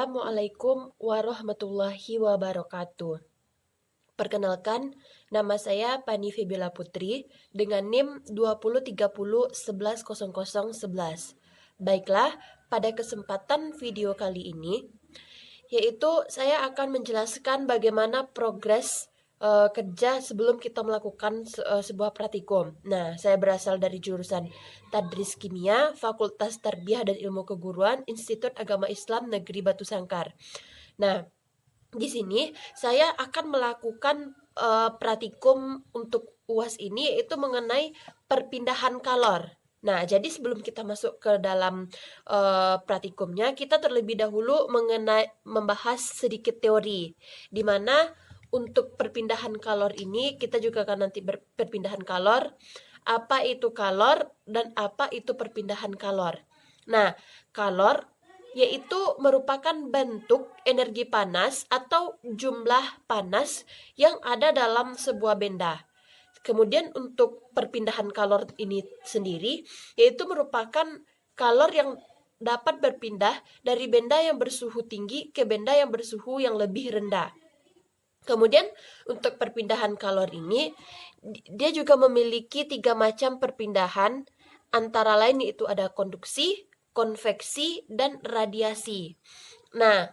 Assalamualaikum warahmatullahi wabarakatuh. Perkenalkan, nama saya Pani Febila Putri dengan NIM 2030110011. Baiklah, pada kesempatan video kali ini, yaitu saya akan menjelaskan bagaimana progres kerja sebelum kita melakukan sebuah praktikum. Nah, saya berasal dari jurusan Tadris Kimia, Fakultas Tarbiyah dan Ilmu Keguruan, Institut Agama Islam Negeri Batu Sangkar. Nah, di sini saya akan melakukan praktikum untuk UAS ini, yaitu mengenai perpindahan kalor. Nah, jadi sebelum kita masuk ke dalam praktikumnya, kita terlebih dahulu membahas sedikit teori, di mana untuk perpindahan kalor ini kita juga akan nanti perpindahan kalor, apa itu kalor dan apa itu perpindahan kalor. Nah, kalor yaitu merupakan bentuk energi panas atau jumlah panas yang ada dalam sebuah benda. Kemudian untuk perpindahan kalor ini sendiri, yaitu merupakan kalor yang dapat berpindah dari benda yang bersuhu tinggi ke benda yang bersuhu yang lebih rendah. Kemudian untuk perpindahan kalor ini, dia juga memiliki 3 macam perpindahan, antara lain yaitu ada konduksi, konveksi, dan radiasi. Nah,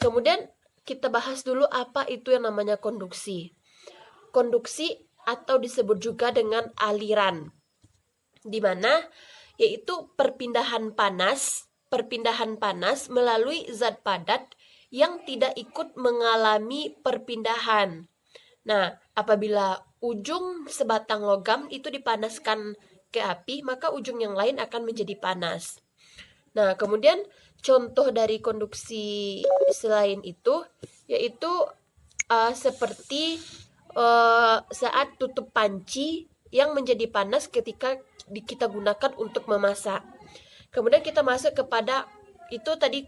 kemudian kita bahas dulu apa itu yang namanya konduksi. Konduksi atau disebut juga dengan aliran, di mana yaitu perpindahan panas melalui zat padat yang tidak ikut mengalami perpindahan. Nah, apabila ujung sebatang logam itu dipanaskan ke api, maka ujung yang lain akan menjadi panas. Nah, kemudian contoh dari konduksi selain itu yaitu seperti saat tutup panci yang menjadi panas ketika kita gunakan untuk memasak. Kemudian kita masuk kepada itu tadi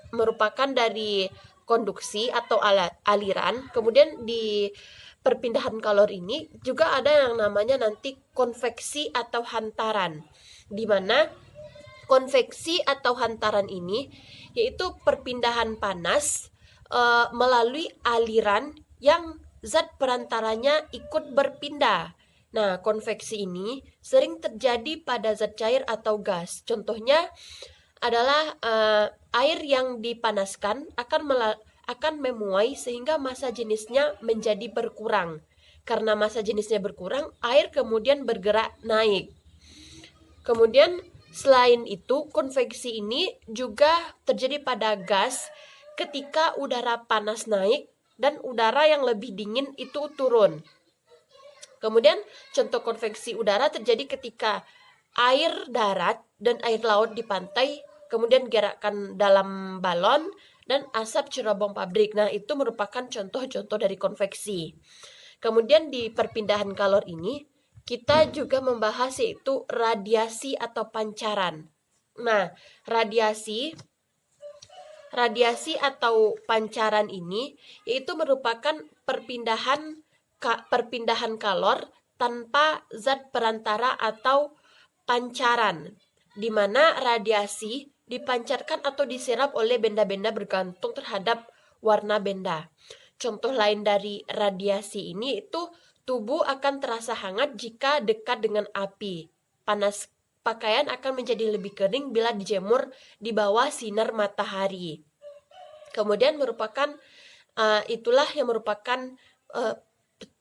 merupakan dari konduksi atau aliran. Kemudian di perpindahan kalor ini juga ada yang namanya nanti konveksi atau hantaran, di mana konveksi atau hantaran ini yaitu perpindahan panas melalui aliran yang zat perantaranya ikut berpindah. Nah, konveksi ini sering terjadi pada zat cair atau gas. Contohnya adalah air yang dipanaskan akan memuai sehingga massa jenisnya menjadi berkurang. Karena massa jenisnya berkurang, air kemudian bergerak naik. Kemudian selain itu, konveksi ini juga terjadi pada gas ketika udara panas naik dan udara yang lebih dingin itu turun. Kemudian contoh konveksi udara terjadi ketika air darat dan air laut di pantai kemudian gerakkan dalam balon dan asap cerobong pabrik. Nah, itu merupakan contoh-contoh dari konveksi. Kemudian di perpindahan kalor ini kita juga membahas yaitu radiasi atau pancaran. Nah, radiasi atau pancaran ini yaitu merupakan perpindahan kalor tanpa zat perantara atau pancaran, di mana radiasi dipancarkan atau diserap oleh benda-benda bergantung terhadap warna benda. Contoh lain dari radiasi ini itu tubuh akan terasa hangat jika dekat dengan api. Panas pakaian akan menjadi lebih kering bila dijemur di bawah sinar matahari. Kemudian itulah yang merupakan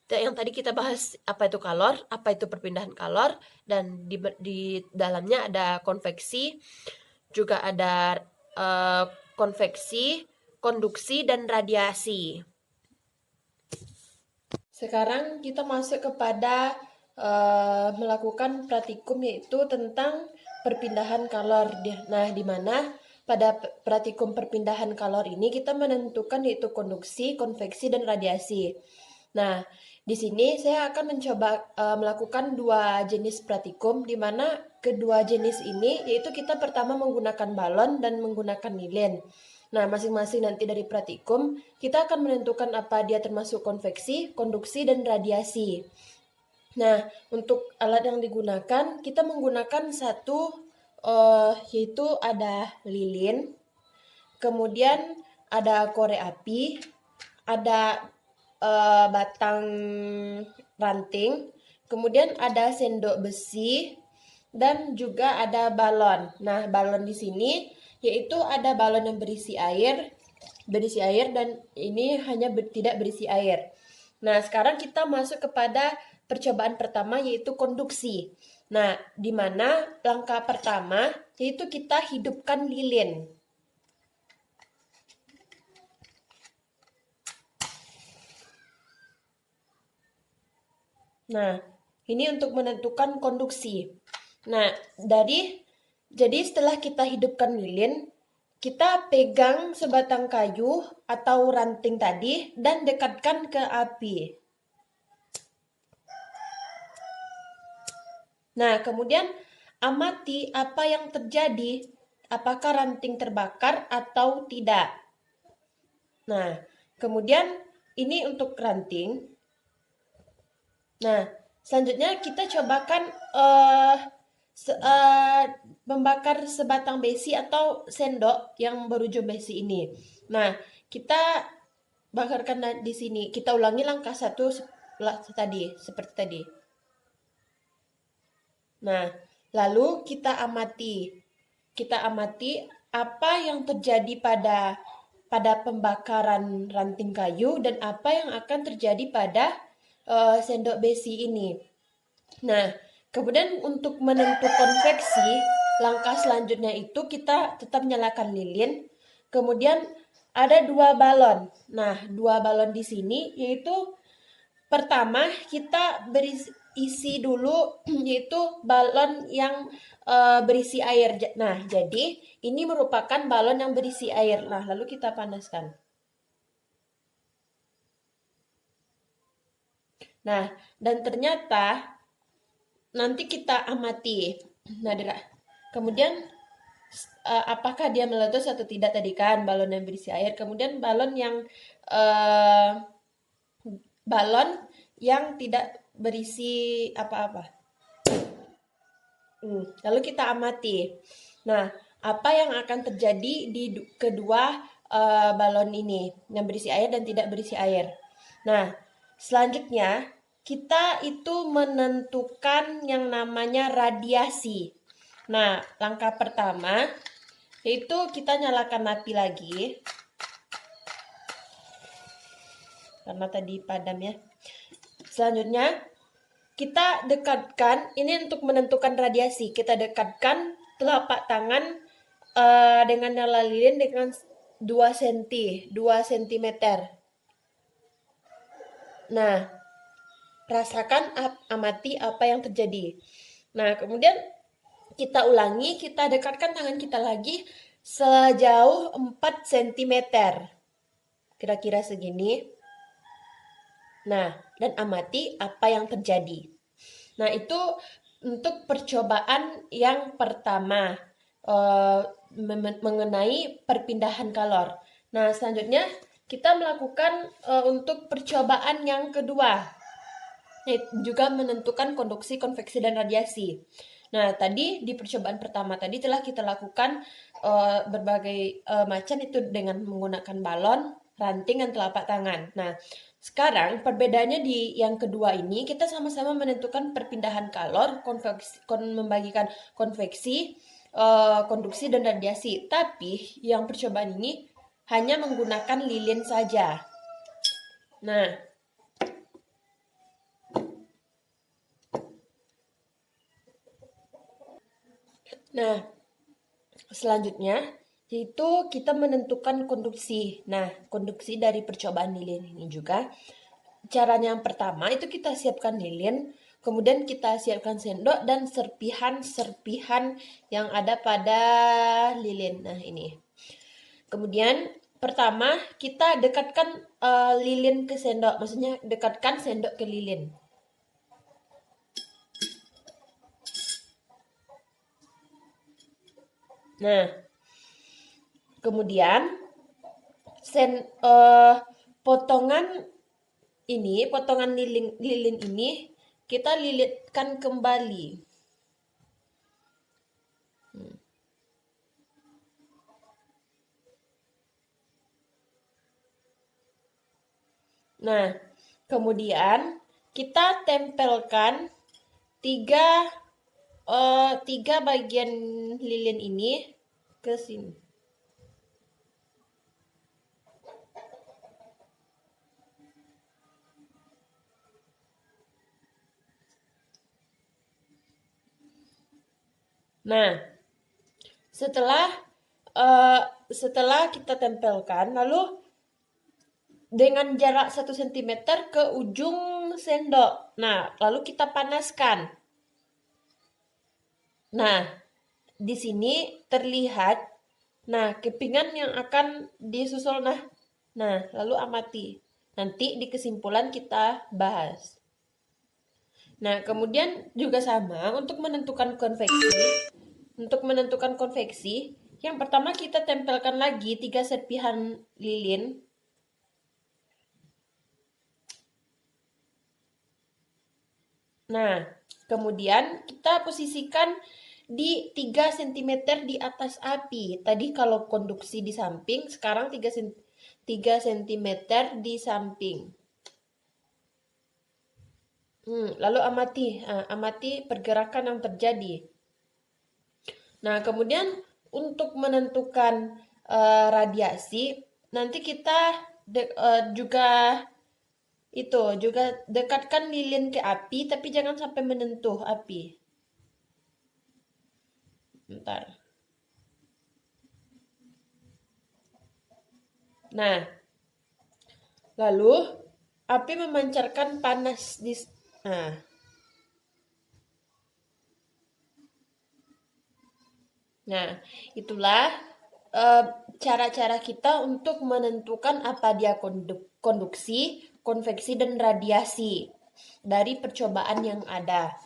yang tadi kita bahas, apa itu kalor, apa itu perpindahan kalor, dan di dalamnya ada konveksi, juga ada konveksi, konduksi, dan radiasi. Sekarang kita masuk kepada melakukan praktikum, yaitu tentang perpindahan kalor. Nah, di mana pada praktikum perpindahan kalor ini kita menentukan yaitu konduksi, konveksi, dan radiasi. Nah, di sini saya akan mencoba melakukan 2 jenis praktikum, di mana kedua jenis ini yaitu kita pertama menggunakan balon dan menggunakan lilin. Nah, masing-masing nanti dari praktikum kita akan menentukan apa dia termasuk konveksi, konduksi, dan radiasi. Nah, untuk alat yang digunakan kita menggunakan satu yaitu ada lilin. kemudian ada korek api, ada batang ranting, kemudian ada sendok besi, dan juga ada balon. Nah, balon di sini yaitu ada balon yang berisi air dan ini hanya tidak berisi air. Nah, sekarang kita masuk kepada percobaan pertama yaitu konduksi. Nah, di mana langkah pertama yaitu kita hidupkan lilin. Nah, ini untuk menentukan konduksi. Nah, jadi setelah kita hidupkan lilin, kita pegang sebatang kayu atau ranting tadi dan dekatkan ke api. Nah, kemudian amati apa yang terjadi, apakah ranting terbakar atau tidak. Nah, kemudian ini untuk ranting. Nah, selanjutnya kita cobakan membakar sebatang besi atau sendok yang berujung besi ini. Nah, kita bakarkan di sini. Kita ulangi langkah satu tadi, seperti tadi. Nah, lalu kita amati. Kita amati apa yang terjadi pada pembakaran ranting kayu dan apa yang akan terjadi pada sendok besi ini. Nah, kemudian untuk menentukan konveksi, langkah selanjutnya itu kita tetap nyalakan lilin. Kemudian ada dua balon. Nah, dua balon di sini yaitu pertama kita isi dulu yaitu balon yang berisi air. Nah, jadi ini merupakan balon yang berisi air. Nah, lalu kita panaskan. Nah, dan ternyata nanti kita amati. Nah, kemudian apakah dia meletus atau tidak tadi kan balon yang berisi air. Kemudian balon yang tidak berisi apa-apa. Lalu kita amati. Nah, apa yang akan terjadi di kedua balon ini yang berisi air dan tidak berisi air. Nah, selanjutnya kita itu menentukan yang namanya radiasi. Nah, langkah pertama yaitu kita nyalakan api lagi. Karena tadi padam ya. Selanjutnya kita dekatkan, ini untuk menentukan radiasi. Kita dekatkan telapak tangan dengan nyala lilin dengan 2 cm. Nah, rasakan amati apa yang terjadi. Nah, kemudian kita ulangi, kita dekatkan tangan kita lagi sejauh 4 cm. Kira-kira segini. Nah, dan amati apa yang terjadi. Nah, itu untuk percobaan yang pertama mengenai perpindahan kalor. Nah, selanjutnya kita melakukan untuk percobaan yang kedua, juga menentukan konduksi, konveksi, dan radiasi. Nah, tadi di percobaan pertama tadi telah kita lakukan berbagai macam itu dengan menggunakan balon, ranting, dan telapak tangan. Nah, sekarang perbedaannya di yang kedua ini kita sama-sama menentukan perpindahan kalor, membagikan konveksi, konduksi, dan radiasi. Tapi yang percobaan ini hanya menggunakan lilin saja. Nah, selanjutnya yaitu kita menentukan konduksi. Nah, konduksi dari percobaan lilin ini juga caranya yang pertama itu kita siapkan lilin, kemudian kita siapkan sendok dan serpihan-serpihan yang ada pada lilin. Nah, ini. Kemudian pertama kita dekatkan lilin ke sendok, maksudnya dekatkan sendok ke lilin. Nah, kemudian potongan lilin ini kita lilitkan kembali. Nah, kemudian kita tempelkan tiga tiga bagian lilin ini ke sini. Nah, setelah eh, setelah kita tempelkan, lalu dengan jarak 1 cm ke ujung sendok. Nah, lalu kita panaskan. Nah, di sini terlihat, nah, kepingan yang akan disusul. Nah, lalu amati. Nanti di kesimpulan kita bahas. Nah, kemudian juga sama untuk menentukan konveksi. Untuk menentukan konveksi, yang pertama kita tempelkan lagi 3 serpihan lilin. Nah, kemudian kita posisikan di 3 cm di atas api. Tadi kalau konduksi di samping, sekarang 3 cm di samping. Lalu amati pergerakan yang terjadi. Nah, kemudian untuk menentukan radiasi, nanti kita juga dekatkan lilin ke api, tapi jangan sampai menyentuh api. Bentar. Nah, lalu api memancarkan panas di. Nah, itulah cara-cara kita untuk menentukan apa dia konduksi, konveksi, dan radiasi dari percobaan yang ada.